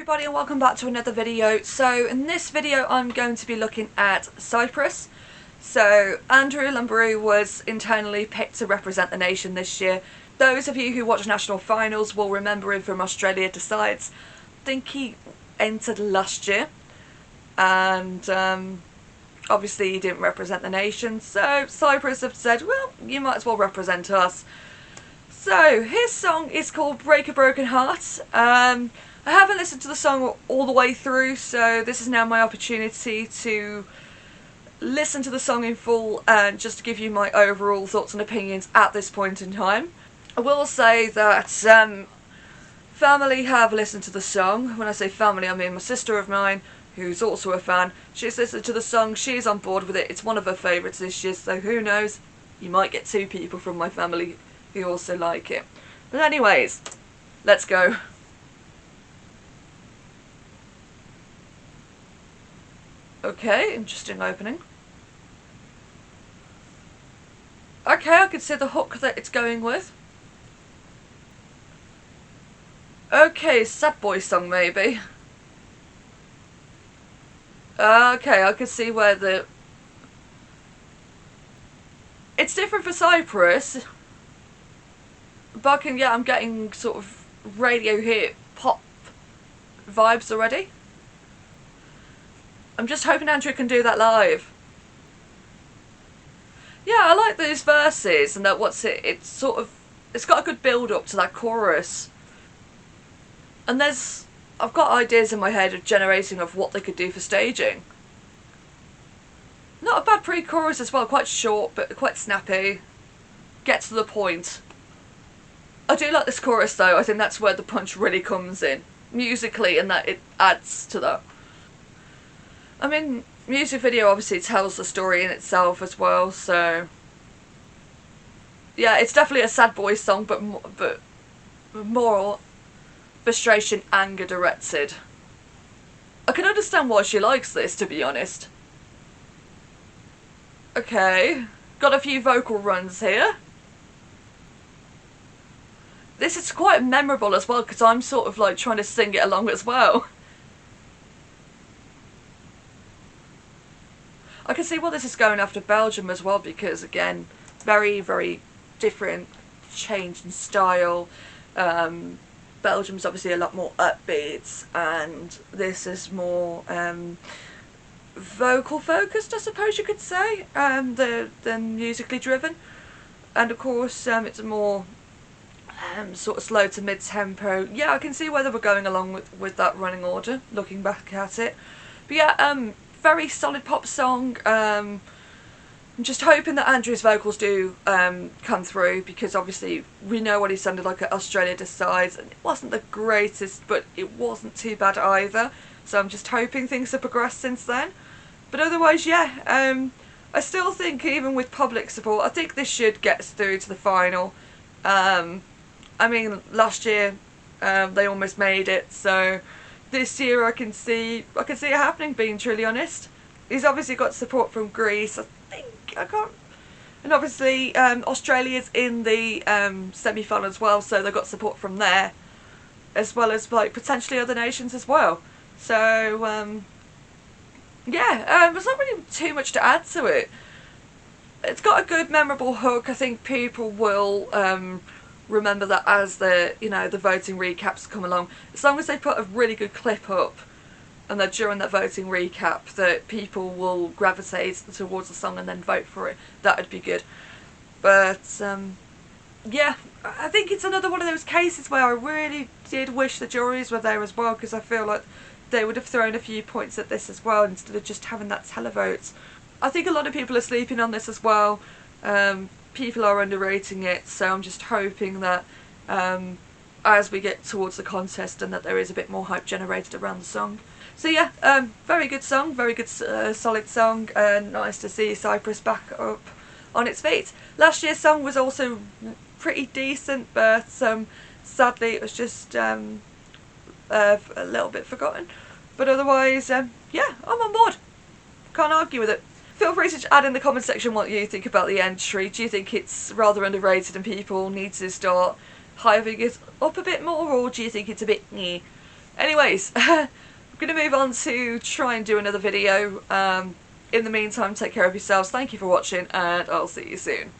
everybody and welcome back to another video. So in this video I'm going to be looking at Cyprus. So Andrew Lambrou was internally picked to represent the nation this year. Those of you who watch national finals will remember him from Australia Decides. I think he entered last year and obviously he didn't represent the nation, so Cyprus have said, well, you might as well represent us. So his song is called Break a Broken Heart. I haven't listened to the song all the way through, so this is now my opportunity to listen to the song in full and just to give you my overall thoughts and opinions at this point in time. I will say that family have listened to the song. When I say family, I mean my sister of mine, who's also a fan. She's listened to the song, she's on board with it, it's one of her favourites this year, so who knows, you might get two people from my family who also like it. But anyways, let's go. Okay, interesting opening. Okay, I can see the hook that it's going with. Okay, sad boy song maybe. Okay, I can see where the... It's different for Cyprus. But I'm getting sort of radio hit pop vibes already. I'm just hoping Andrew can do that live. Yeah, I like those verses and that it's got a good build up to that chorus. And I've got ideas in my head of generating of what they could do for staging. Not a bad pre-chorus as well, quite short but quite snappy. Get to the point. I do like this chorus though, I think that's where the punch really comes in. Musically, and that it adds to that. I mean, music video obviously tells the story in itself as well, so... Yeah, it's definitely a sad boy song, but more frustration, anger directed. I can understand why she likes this, to be honest. Okay, got a few vocal runs here. This is quite memorable as well, because I'm sort of like trying to sing it along as well. I can see why this is going after Belgium as well, because again, very, very different change in style. Belgium's obviously a lot more upbeat, and this is more vocal focused, I suppose you could say, than musically driven. And of course, it's a more sort of slow to mid-tempo. Yeah, I can see where they were going along with that running order, looking back at it. But yeah, very solid pop song. I'm just hoping that Andrew's vocals do come through, because obviously we know what he sounded like at Australia Decides, and it wasn't the greatest, but it wasn't too bad either. So I'm just hoping things have progressed since then. But otherwise, yeah, I still think even with public support, I think this should get us through to the final. I mean, last year they almost made it, so this year I can see it happening, being truly honest. He's obviously got support from Greece, and obviously Australia's in the semi-final as well, so they've got support from there, as well as like potentially other nations as well. So yeah, there's not really too much to add to it. It's got a good memorable hook. I think people will remember that as the voting recaps come along. As long as they put a really good clip up and that during that voting recap that people will gravitate towards the song and then vote for it, that would be good. But yeah, I think it's another one of those cases where I really did wish the juries were there as well, because I feel like they would have thrown a few points at this as well instead of just having that televote. I think a lot of people are sleeping on this as well. People are underrating it, so I'm just hoping that as we get towards the contest and that there is a bit more hype generated around the song. So yeah, very good song, very good solid song, and nice to see Cyprus back up on its feet. Last year's song was also pretty decent, but sadly it was just a little bit forgotten. But otherwise, yeah, I'm on board. Can't argue with it. Feel free to add in the comment section what you think about the entry. Do you think it's rather underrated and people need to start hyping it up a bit more, or do you think it's a bit meh? Anyways, I'm going to move on to try and do another video. In the meantime, take care of yourselves. Thank you for watching, and I'll see you soon.